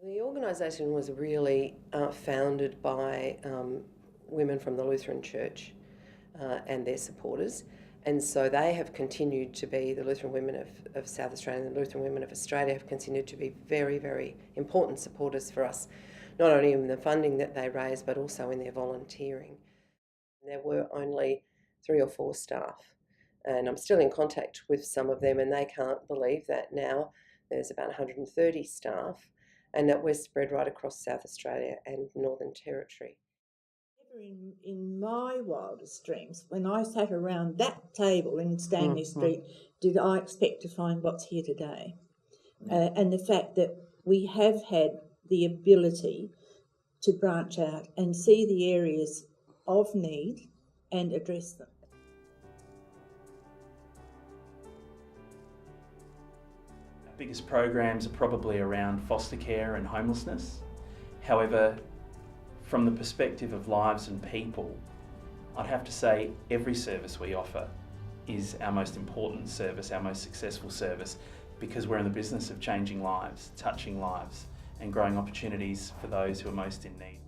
The organisation was really founded by women from the Lutheran Church and their supporters. And so they have continued to be, the Lutheran Women of South Australia and the Lutheran Women of Australia have continued to be very, very important supporters for us, not only in the funding that they raise, but also in their volunteering. There were only 3 or 4 staff, and I'm still in contact with some of them, and they can't believe that now there's about 130 staff and that we're spread right across South Australia and Northern Territory. Never in my wildest dreams, when I sat around that table in Stanley Street, did I expect to find what's here today. And the fact that we have had the ability to branch out and see the areas of need and address them. Our biggest programs are probably around foster care and homelessness. However, from the perspective of lives and people, I'd have to say every service we offer is our most important service, our most successful service, because we're in the business of changing lives, touching lives, and growing opportunities for those who are most in need.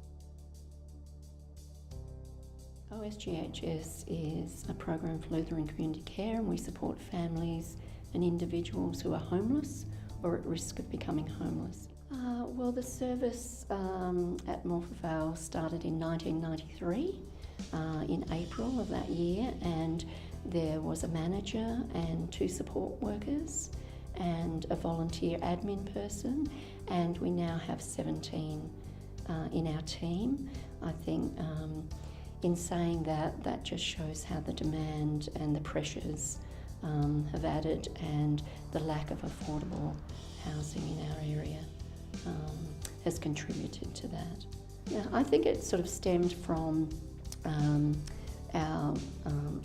OSGHS is a program for Lutheran community care, and we support families and individuals who are homeless or at risk of becoming homeless. Well, the service at Morpeth Vale started in 1993, in April of that year, and there was a manager and 2 support workers and a volunteer admin person, and we now have 17 in our team. I think in saying that, that just shows how the demand and the pressures have added, and the lack of affordable housing in our area has contributed to that. Yeah, I think it sort of stemmed from our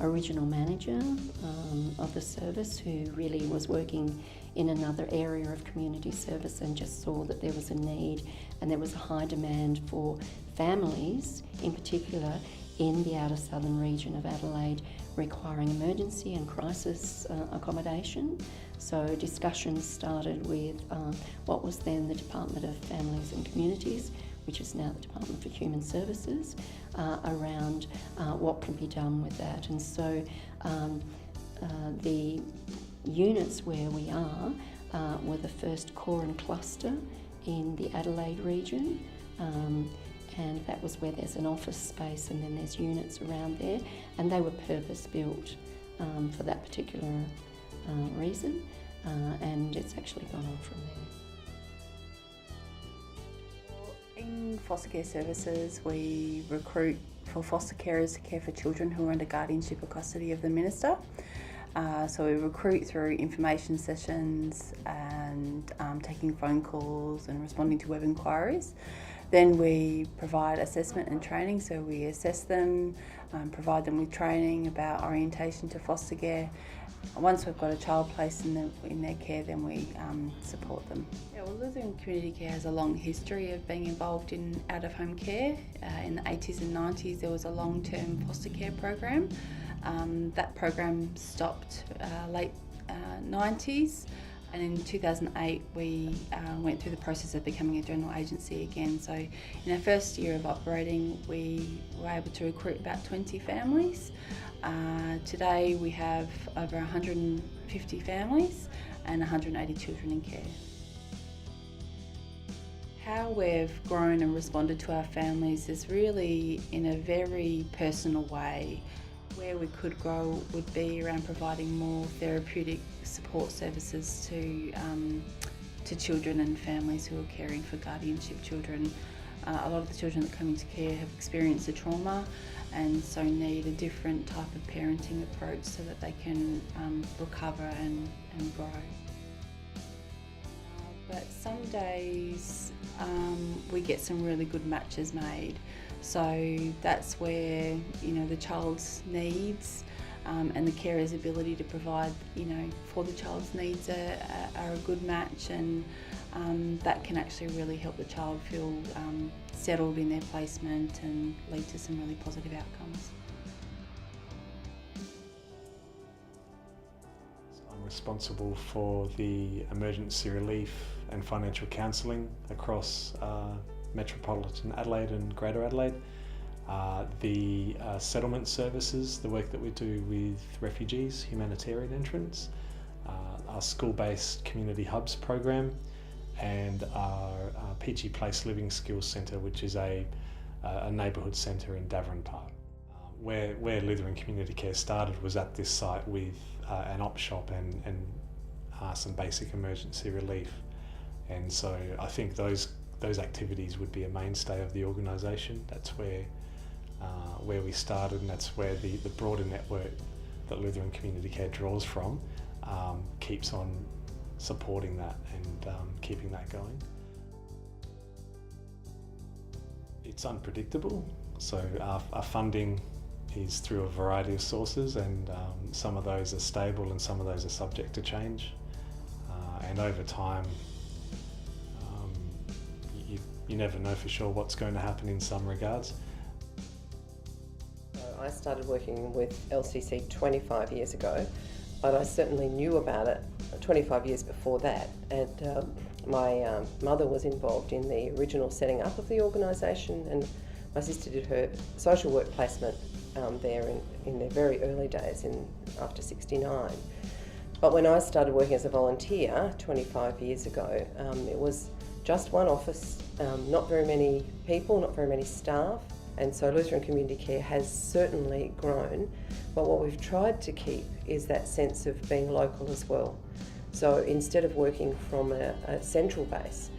original manager of the service, who really was working in another area of community service and just saw that there was a need and there was a high demand for families, in particular in the outer southern region of Adelaide, requiring emergency and crisis accommodation. So discussions started with what was then the Department of Families and Communities, which is now the Department for Human Services, around what can be done with that. And so the units where we are were the first core and cluster in the Adelaide region, and that was where there's an office space and then there's units around there, and they were purpose built for that particular reason, and it's actually gone on from there. In foster care services, we recruit for foster carers to care for children who are under guardianship or custody of the minister. So we recruit through information sessions and taking phone calls and responding to web inquiries. Then we provide assessment and training, so we assess them, provide them with training about orientation to foster care. Once we've got a child placed in their care, then we support them. Yeah, well, Lutheran Community Care has a long history of being involved in out-of-home care. In the 80s and 90s, there was a long-term foster care program. That program stopped late 90s. And in 2008, we went through the process of becoming a general agency again. So in our first year of operating, we were able to recruit about 20 families. Today we have over 150 families and 180 children in care. How we've grown and responded to our families is really in a very personal way. Where we could grow would be around providing more therapeutic support services to children and families who are caring for guardianship children. A lot of the children that come into care have experienced a trauma and so need a different type of parenting approach so that they can recover and grow. But some days we get some really good matches made. So that's where, the child's needs and the carer's ability to provide, for the child's needs are a good match, and that can actually really help the child feel settled in their placement and lead to some really positive outcomes. I'm responsible for the emergency relief and financial counselling across metropolitan Adelaide and Greater Adelaide. The settlement services, the work that we do with refugees, humanitarian entrants, our school-based community hubs program, and our Peachy Place Living Skills Centre, which is a neighbourhood centre in Davern Park. Where Lutheran Community Care started was at this site with an op shop and some basic emergency relief, and so I think those activities would be a mainstay of the organisation. That's where we started, and that's where the broader network that Lutheran Community Care draws from keeps on supporting that and keeping that going. It's unpredictable, so our funding is through a variety of sources, and some of those are stable and some of those are subject to change, and over time you never know for sure what's going to happen in some regards. I started working with LCC 25 years ago, but I certainly knew about it 25 years before that, and my mother was involved in the original setting up of the organisation, and my sister did her social work placement there in their very early days after '69. But when I started working as a volunteer 25 years ago, it was just one office, not very many people, not very many staff, and so Lutheran Community Care has certainly grown, but what we've tried to keep is that sense of being local as well. So instead of working from a central base,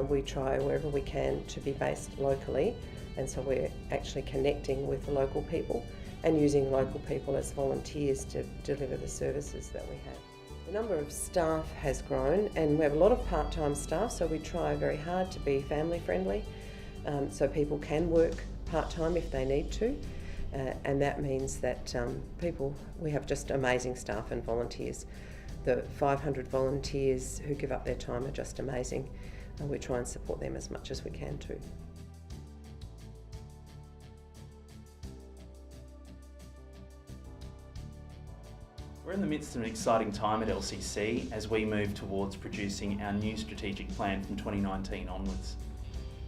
we try wherever we can to be based locally, and so we're actually connecting with the local people and using local people as volunteers to deliver the services that we have. The number of staff has grown, and we have a lot of part-time staff, so we try very hard to be family friendly, so people can work part-time if they need to, and that means that we have just amazing staff and volunteers. The 500 volunteers who give up their time are just amazing, and we try and support them as much as we can too. We're in the midst of an exciting time at LCC as we move towards producing our new strategic plan from 2019 onwards.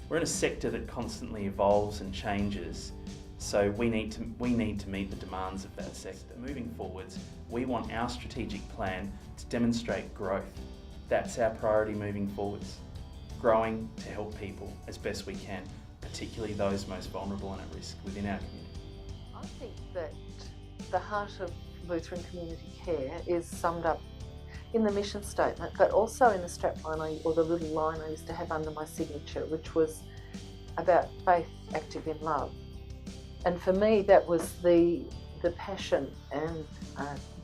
We're in a sector that constantly evolves and changes, so we need to meet the demands of that sector. Moving forwards, we want our strategic plan to demonstrate growth. That's our priority moving forwards. Growing to help people as best we can, particularly those most vulnerable and at risk within our community. I think that the heart of Lutheran Community Care is summed up in the mission statement, but also in the strapline or the little line I used to have under my signature, which was about faith active in love. And for me, that was the passion and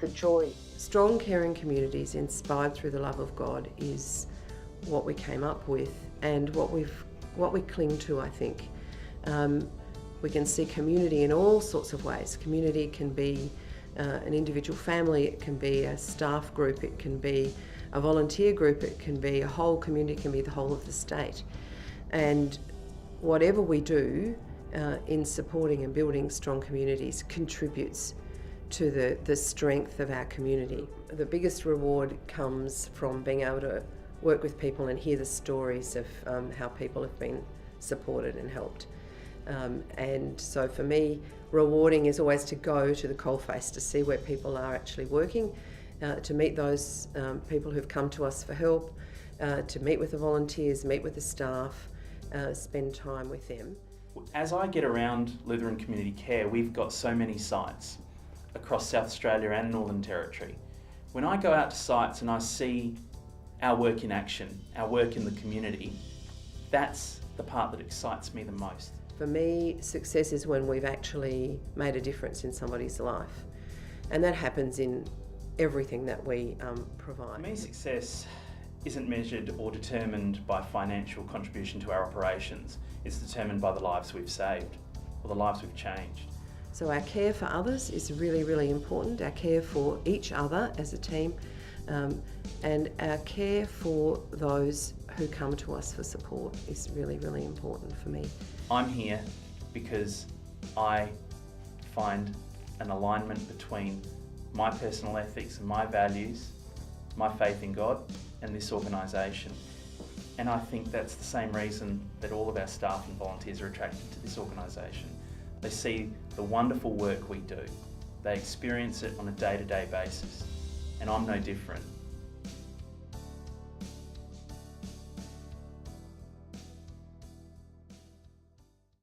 the joy. Strong, caring communities inspired through the love of God is what we came up with, and what we cling to, I think. We can see community in all sorts of ways. Community can be an individual family, it can be a staff group, it can be a volunteer group, it can be a whole community, it can be the whole of the state. And whatever we do in supporting and building strong communities contributes to the strength of our community. The biggest reward comes from being able to work with people and hear the stories of how people have been supported and helped. And so for me, rewarding is always to go to the coalface to see where people are actually working, to meet those people who've come to us for help, to meet with the volunteers, meet with the staff, spend time with them. As I get around Lutheran Community Care, we've got so many sites across South Australia and Northern Territory. When I go out to sites and I see our work in action, our work in the community, that's the part that excites me the most. For me, success is when we've actually made a difference in somebody's life, and that happens in everything that we provide. For me, success isn't measured or determined by financial contribution to our operations. It's determined by the lives we've saved or the lives we've changed. So our care for others is really, really important. Our care for each other as a team, and our care for those who come to us for support is really, really important for me. I'm here because I find an alignment between my personal ethics and my values my faith in God and this organisation. And I think that's the same reason that all of our staff and volunteers are attracted to this organisation. They see the wonderful work we do. They experience it on a day-to-day basis. And I'm no different.